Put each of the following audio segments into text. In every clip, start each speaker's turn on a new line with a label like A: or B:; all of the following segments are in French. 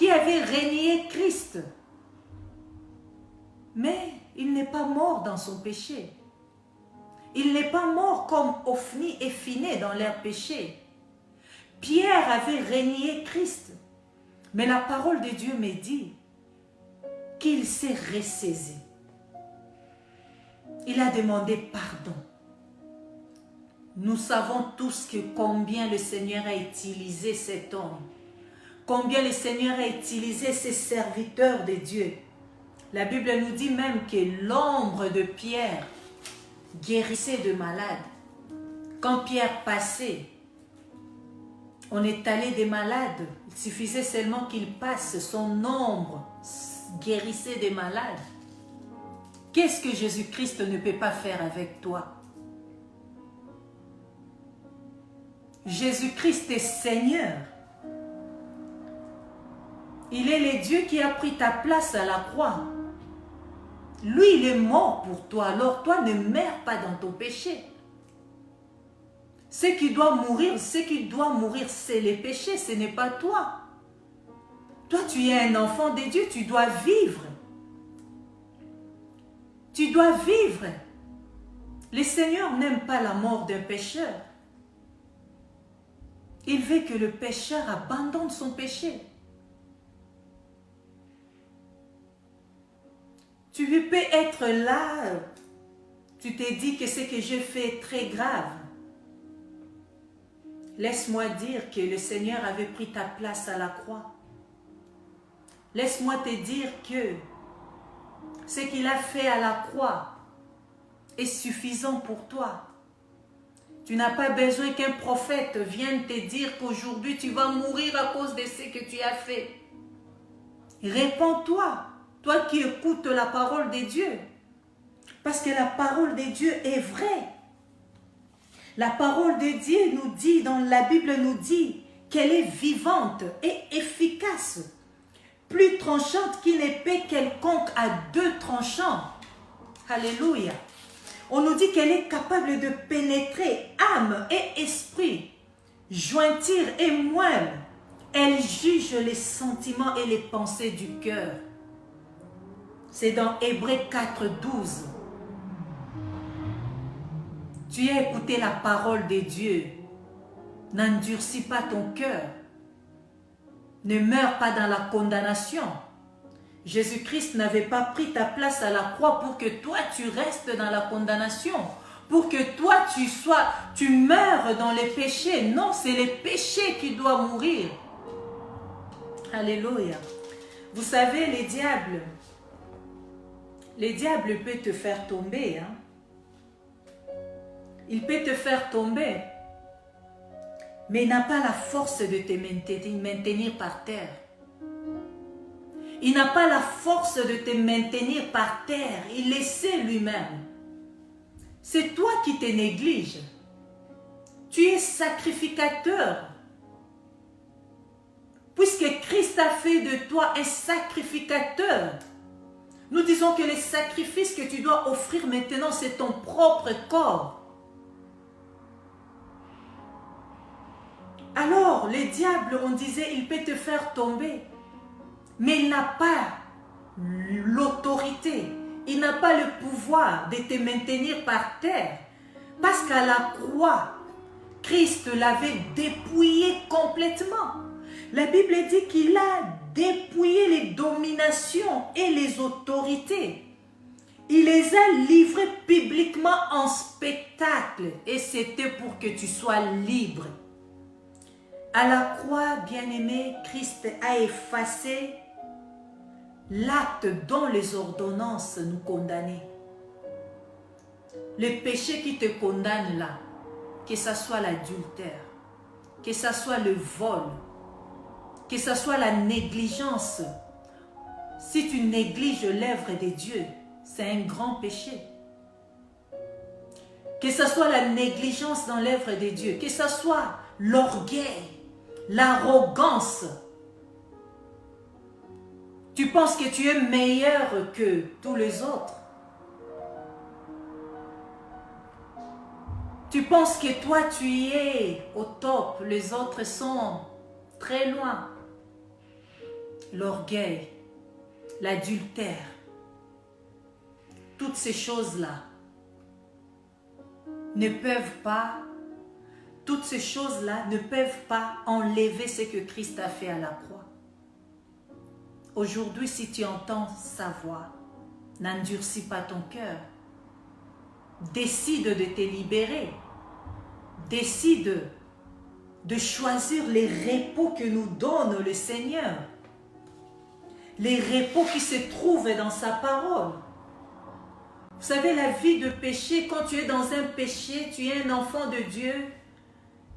A: qui avait renié Christ. Mais il n'est pas mort dans son péché. Il n'est pas mort comme Ophni et Phiné dans leur péché. Pierre avait renié Christ. Mais la parole de Dieu me dit qu'il s'est ressaisi. Il a demandé pardon. Nous savons tous combien le Seigneur a utilisé cet homme. Combien le Seigneur a utilisé ces serviteurs de Dieu. La Bible nous dit même que l'ombre de Pierre guérissait de malades. Quand Pierre passait, on est allé des malades. Il suffisait seulement qu'il passe, son ombre guérissait des malades. Qu'est-ce que Jésus-Christ ne peut pas faire avec toi? Jésus-Christ est Seigneur. Il est le Dieu qui a pris ta place à la croix. Lui, il est mort pour toi. Alors toi, ne meurs pas dans ton péché. Ce qui doit mourir, c'est les péchés, ce n'est pas toi. Toi, tu es un enfant de Dieu, tu dois vivre. Tu dois vivre. Le Seigneur n'aime pas la mort d'un pécheur. Il veut que le pécheur abandonne son péché. Tu peux être là, tu te dis que ce que je fais est très grave. Laisse-moi dire que le Seigneur avait pris ta place à la croix. Laisse-moi te dire que ce qu'il a fait à la croix est suffisant pour toi. Tu n'as pas besoin qu'un prophète vienne te dire qu'aujourd'hui tu vas mourir à cause de ce que tu as fait. Réponds-toi, toi qui écoutes la parole de Dieu. Parce que la parole de Dieu est vraie. La parole de Dieu nous dit, dans la Bible nous dit, qu'elle est vivante et efficace. Plus tranchante qu'une épée quelconque à 2 tranchants. Alléluia. On nous dit qu'elle est capable de pénétrer âme et esprit, jointure et moelle. Elle juge les sentiments et les pensées du cœur. C'est dans Hébreux 4, 12. Tu as écouté la parole de Dieu. N'endurcis pas ton cœur. Ne meurs pas dans la condamnation. Jésus-Christ n'avait pas pris ta place à la croix pour que toi tu restes dans la condamnation. Pour que toi tu meurs dans les péchés. Non, c'est les péchés qui doivent mourir. Alléluia. Vous savez, les diables peuvent te faire tomber. Hein? Il peut te faire tomber. Mais il n'a pas la force de te maintenir par terre. Il n'a pas la force de te maintenir par terre. Il le sait lui-même. C'est toi qui te négliges. Tu es sacrificateur. Puisque Christ a fait de toi un sacrificateur. Nous disons que les sacrifices que tu dois offrir maintenant, c'est ton propre corps. Alors, le diable, on disait, il peut te faire tomber. Mais il n'a pas l'autorité, il n'a pas le pouvoir de te maintenir par terre. Parce qu'à la croix, Christ l'avait dépouillé complètement. La Bible dit qu'il a dépouillé les dominations et les autorités. Il les a livrées publiquement en spectacle. Et c'était pour que tu sois libre. À la croix, bien-aimé, Christ a effacé l'acte dont les ordonnances nous condamnaient. Le péché qui te condamne là, que ce soit l'adultère, que ce soit le vol, que ce soit la négligence. Si tu négliges l'œuvre de Dieu, c'est un grand péché. Que ce soit la négligence dans l'œuvre de Dieu, que ce soit l'orgueil, l'arrogance. Tu penses que tu es meilleur que tous les autres. Tu penses que toi tu es au top, les autres sont très loin. l'orgueil, l'adultère, toutes ces choses-là ne peuvent pas enlever ce que Christ a fait à la croix. Aujourd'hui, si tu entends sa voix, n'endurcis pas ton cœur. Décide de te libérer. Décide de choisir les repos que nous donne le Seigneur. Les repos qui se trouvent dans sa parole. Vous savez, la vie de péché, quand tu es dans un péché, tu es un enfant de Dieu,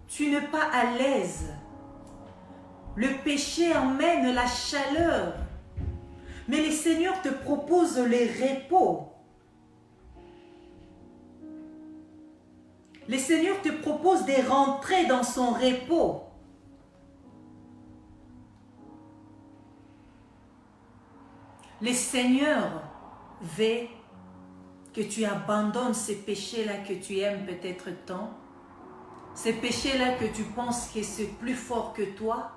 A: tu n'es pas à l'aise. Le péché emmène la chaleur. Mais le Seigneur te propose les repos. Le Seigneur te propose de rentrer dans son repos. Le Seigneur veut que tu abandonnes ces péchés-là que tu aimes peut-être tant, ces péchés-là que tu penses que c'est plus fort que toi,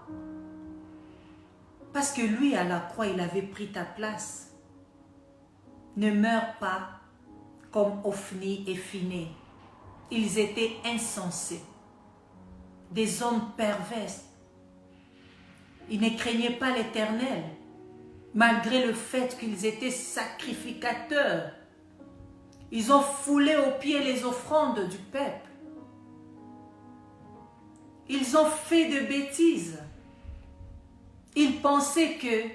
A: parce que lui, à la croix, il avait pris ta place. Ne meurs pas comme Ophni et Phiné. Ils étaient insensés, des hommes pervers. Ils ne craignaient pas l'Éternel, malgré le fait qu'ils étaient sacrificateurs. Ils ont foulé aux pieds les offrandes du peuple. Ils ont fait de bêtises. Ils pensaient que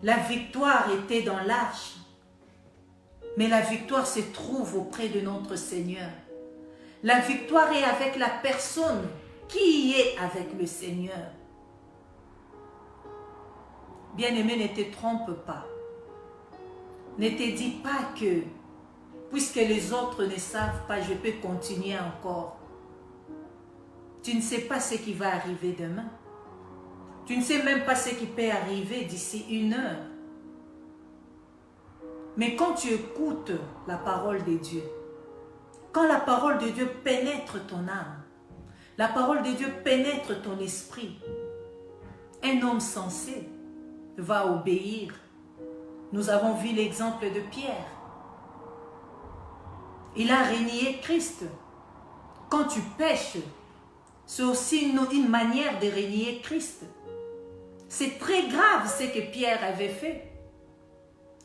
A: la victoire était dans l'arche. Mais la victoire se trouve auprès de notre Seigneur. La victoire est avec la personne qui est avec le Seigneur. Bien-aimé, ne te trompe pas. Ne te dis pas que, puisque les autres ne savent pas, je peux continuer encore. Tu ne sais pas ce qui va arriver demain. Tu ne sais même pas ce qui peut arriver d'ici 1 heure. Mais quand tu écoutes la parole de Dieu, quand la parole de Dieu pénètre ton âme, la parole de Dieu pénètre ton esprit, un homme sensé va obéir. Nous avons vu l'exemple de Pierre. Il a renié Christ. Quand tu pêches, c'est aussi une manière de renier Christ. C'est très grave ce que Pierre avait fait.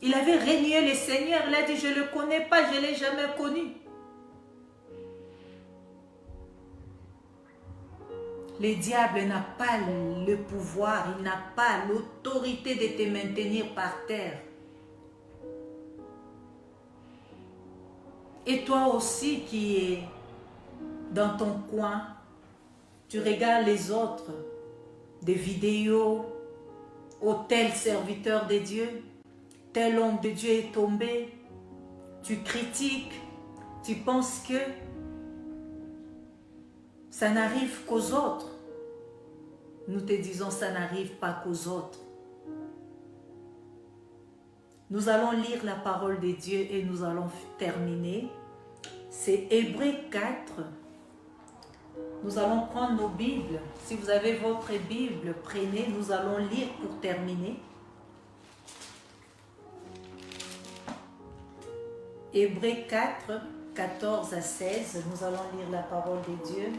A: Il avait renié le Seigneur. Il a dit, je ne le connais pas, je ne l'ai jamais connu. Le diable n'a pas le pouvoir, il n'a pas l'autorité de te maintenir par terre. Et toi aussi qui es dans ton coin, tu regardes les autres, des vidéos, oh tel serviteur de Dieu, tel homme de Dieu est tombé, tu critiques, tu penses que ça n'arrive qu'aux autres. Nous te disons, ça n'arrive pas qu'aux autres. Nous allons lire la parole de Dieu et nous allons terminer. C'est Hébreux 4. Nous allons prendre nos Bibles. Si vous avez votre Bible, prenez. Nous allons lire pour terminer. Hébreux 4, 14 à 16. Nous allons lire la parole de Dieu.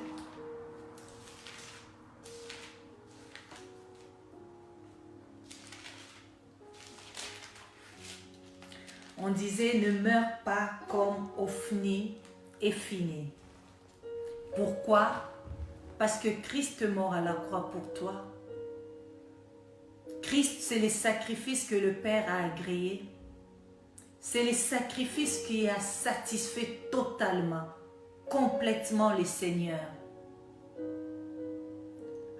A: On disait, ne meurs pas comme Ophni et Phiné. Pourquoi? Parce que Christ est mort à la croix pour toi. Christ, c'est le sacrifice que le Père a agréé. C'est le sacrifice qui a satisfait totalement, complètement les seigneurs.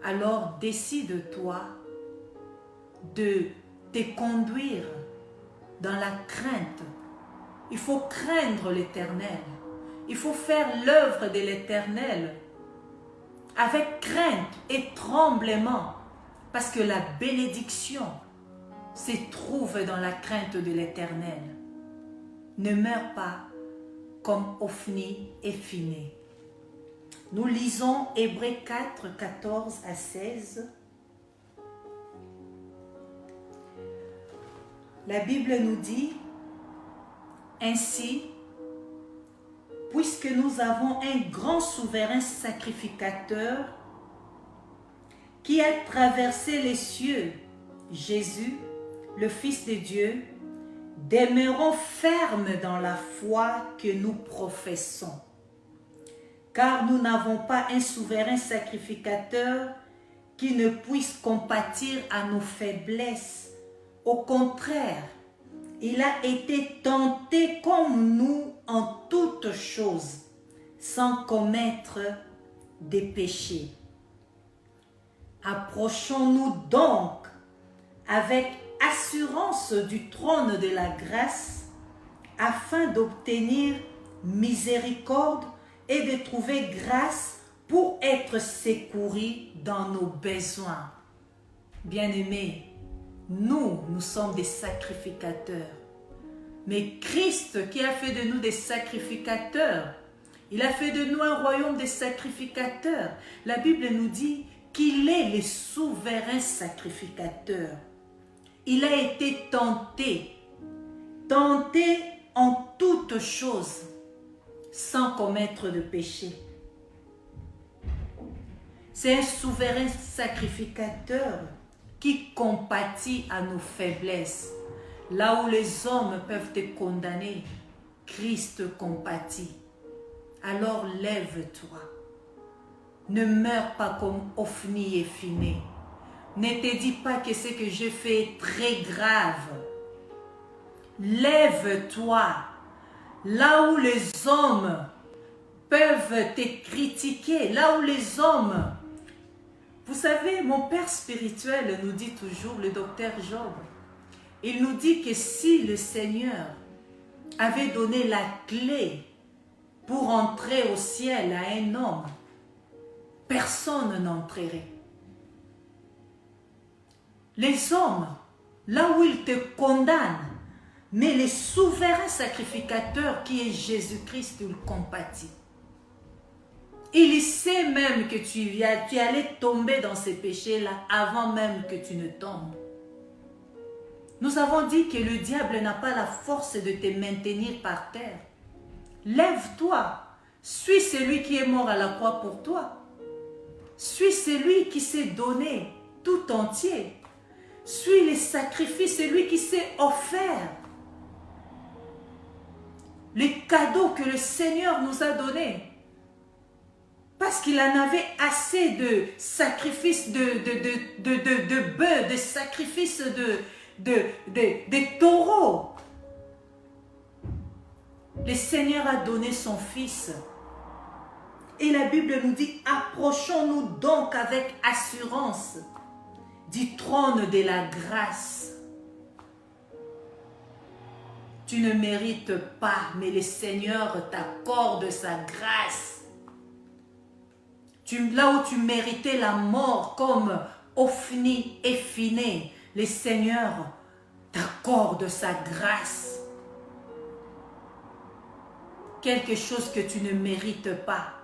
A: Alors décide-toi de te conduire dans la crainte. Il faut craindre l'Éternel. Il faut faire l'œuvre de l'Éternel avec crainte et tremblement, parce que la bénédiction se trouve dans la crainte de l'Éternel. Ne meurs pas comme Ophni et Phiné. Nous lisons Hébreux 4, 14 à 16. La Bible nous dit, ainsi, puisque nous avons un grand souverain sacrificateur qui a traversé les cieux, Jésus, le Fils de Dieu, demeurons fermes dans la foi que nous professons. Car nous n'avons pas un souverain sacrificateur qui ne puisse compatir à nos faiblesses. Au contraire, il a été tenté comme nous en toutes choses, sans commettre des péchés. Approchons-nous donc avec assurance du trône de la grâce afin d'obtenir miséricorde et de trouver grâce pour être secourus dans nos besoins. Bien-aimés, nous sommes des sacrificateurs. Mais Christ qui a fait de nous des sacrificateurs, il a fait de nous un royaume de sacrificateurs. La Bible nous dit qu'il est le souverain sacrificateur. Il a été tenté en toutes choses, sans commettre de péché. C'est un souverain sacrificateur qui compatit à nos faiblesses. Là où les hommes peuvent te condamner, Christ compatit. Alors lève-toi. Ne meurs pas comme Ophni et Phiné. Ne te dis pas que ce que j'ai fait est très grave. Lève-toi. Là où les hommes peuvent te critiquer, là où les hommes... Vous savez, mon père spirituel nous dit toujours, le docteur Job, il nous dit que si le Seigneur avait donné la clé pour entrer au ciel à un homme, personne n'entrerait. Les hommes, là où ils te condamnent, mais le souverain sacrificateur qui est Jésus-Christ, il compatit. Il sait même que tu allais tomber dans ces péchés-là avant même que tu ne tombes. Nous avons dit que le diable n'a pas la force de te maintenir par terre. Lève-toi, suis celui qui est mort à la croix pour toi. Suis celui qui s'est donné tout entier. Suis les sacrifices, celui qui s'est offert. Les cadeaux que le Seigneur nous a donnés. Parce qu'il en avait assez de sacrifices de bœufs, de sacrifices de taureaux. Le Seigneur a donné son Fils. Et la Bible nous dit, approchons-nous donc avec assurance du trône de la grâce. Tu ne mérites pas, mais le Seigneur t'accorde sa grâce. Là où tu méritais la mort comme Ophni et Phiné, le Seigneur t'accorde sa grâce. Quelque chose que tu ne mérites pas.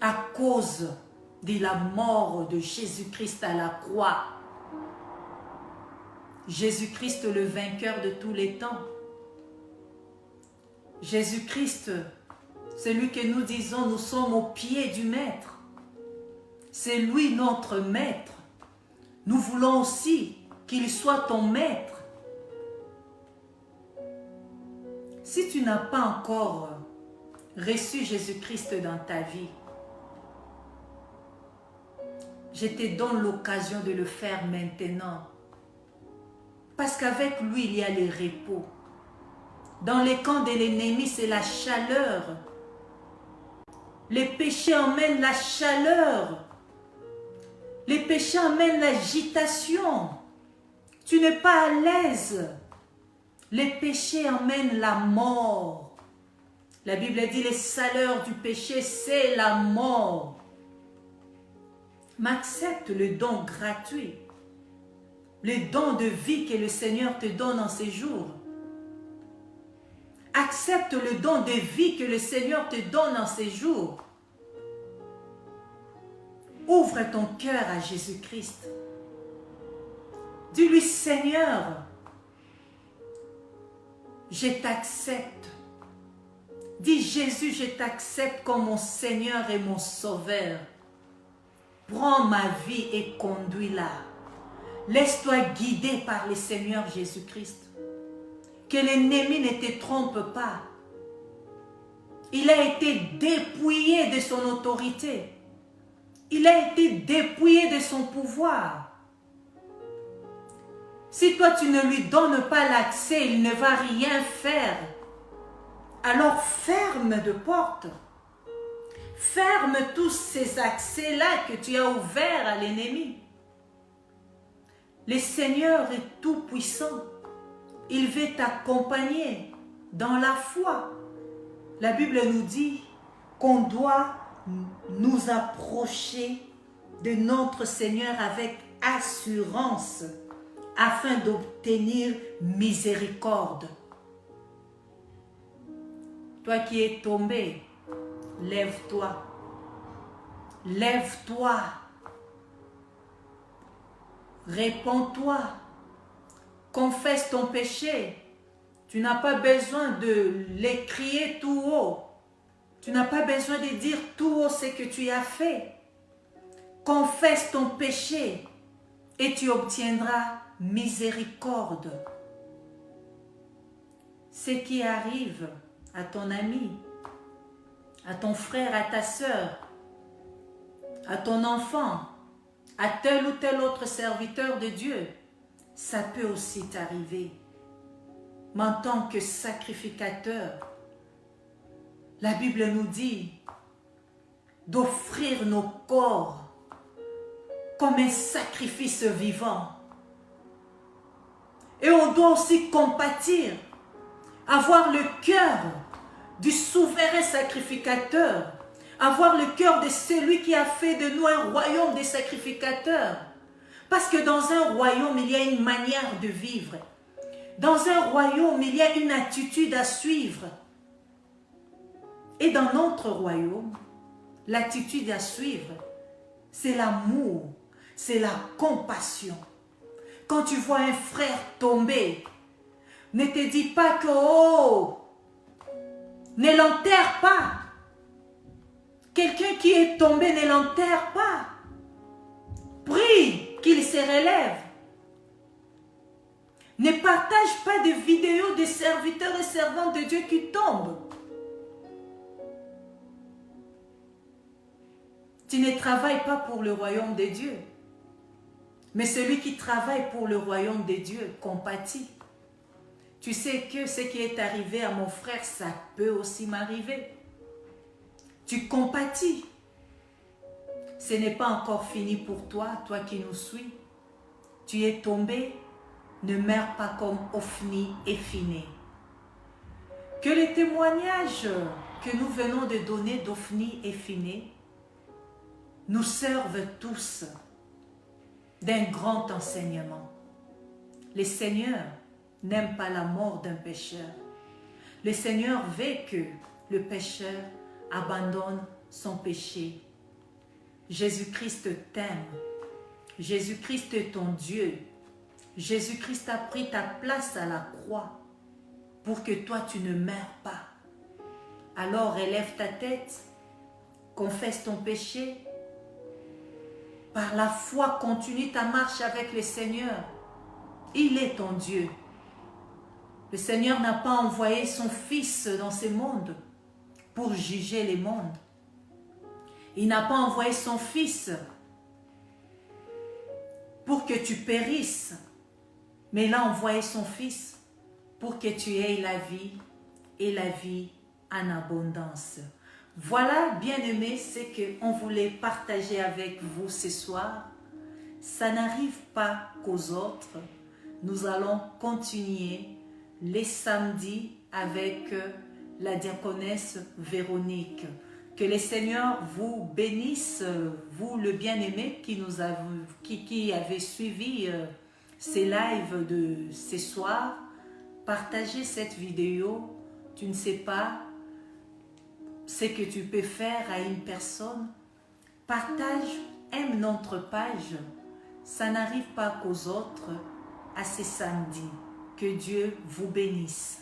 A: À cause de la mort de Jésus-Christ à la croix. Jésus-Christ le vainqueur de tous les temps. Jésus-Christ, celui que nous disons, nous sommes au pied du Maître. C'est lui notre Maître. Nous voulons aussi qu'il soit ton Maître. Si tu n'as pas encore reçu Jésus-Christ dans ta vie, je te donne l'occasion de le faire maintenant. Parce qu'avec lui, il y a le repos. Dans les camps de l'ennemi, c'est la chaleur. Les péchés emmènent la chaleur. Les péchés emmènent l'agitation. Tu n'es pas à l'aise. Les péchés emmènent la mort. La Bible dit, les salaires du péché, c'est la mort. Mais accepte le don gratuit. Le don de vie que le Seigneur te donne en ces jours. Accepte le don de vie que le Seigneur te donne en ces jours. Ouvre ton cœur à Jésus-Christ. Dis-lui, Seigneur, je t'accepte. Dis, Jésus, je t'accepte comme mon Seigneur et mon Sauveur. Prends ma vie et conduis-la. Laisse-toi guider par le Seigneur Jésus-Christ. Que l'ennemi ne te trompe pas. Il a été dépouillé de son autorité. Il a été dépouillé de son pouvoir. Si toi tu ne lui donnes pas l'accès, il ne va rien faire. Alors ferme de porte. Ferme tous ces accès-là que tu as ouverts à l'ennemi. Le Seigneur est tout-puissant. Il veut t'accompagner dans la foi. La Bible nous dit qu'on doit nous approcher de notre Seigneur avec assurance afin d'obtenir miséricorde. Toi qui es tombé, lève-toi. Lève-toi. Réponds-toi. Confesse ton péché. Tu n'as pas besoin de les crier tout haut. Tu n'as pas besoin de dire tout haut ce que tu as fait. Confesse ton péché et tu obtiendras miséricorde. Ce qui arrive à ton ami, à ton frère, à ta sœur, à ton enfant, à tel ou tel autre serviteur de Dieu, ça peut aussi t'arriver. Mais en tant que sacrificateur, la Bible nous dit d'offrir nos corps comme un sacrifice vivant. Et on doit aussi compatir, avoir le cœur du souverain sacrificateur, avoir le cœur de celui qui a fait de nous un royaume de sacrificateurs. Parce que dans un royaume, il y a une manière de vivre. Dans un royaume, il y a une attitude à suivre. Et dans notre royaume, l'attitude à suivre, c'est l'amour, c'est la compassion. Quand tu vois un frère tomber, ne te dis pas que, oh, ne l'enterre pas. Quelqu'un qui est tombé, ne l'enterre pas. Prie qu'il se relève. Ne partage pas de vidéos de serviteurs et servantes de Dieu qui tombent. Tu ne travailles pas pour le royaume de Dieu. Mais celui qui travaille pour le royaume de Dieu compatit. Tu sais que ce qui est arrivé à mon frère, ça peut aussi m'arriver. Tu compatis. Ce n'est pas encore fini pour toi, toi qui nous suis. Tu es tombé, ne meurs pas comme Ophni et Phiné. Que les témoignages que nous venons de donner d'Ophni et Phiné nous servent tous d'un grand enseignement. Le Seigneur n'aime pas la mort d'un pécheur. Le Seigneur veut que le pécheur abandonne son péché. Jésus-Christ t'aime. Jésus-Christ est ton Dieu. Jésus-Christ a pris ta place à la croix pour que toi tu ne meurs pas. Alors élève ta tête, confesse ton péché. Par la foi, continue ta marche avec le Seigneur. Il est ton Dieu. Le Seigneur n'a pas envoyé son Fils dans ce monde pour juger les mondes. Il n'a pas envoyé son Fils pour que tu périsses, mais il a envoyé son Fils pour que tu aies la vie et la vie en abondance. Voilà, bien-aimés, ce qu'on voulait partager avec vous ce soir. Ça n'arrive pas qu'aux autres. Nous allons continuer les samedis avec la diaconesse Véronique. Que le Seigneur vous bénisse, vous le bien-aimé qui avez suivi ces lives de ce soir. Partagez cette vidéo. Tu ne sais pas ce que tu peux faire à une personne. Partage, aime notre page. Ça n'arrive pas qu'aux autres. à ce samedi. Que Dieu vous bénisse.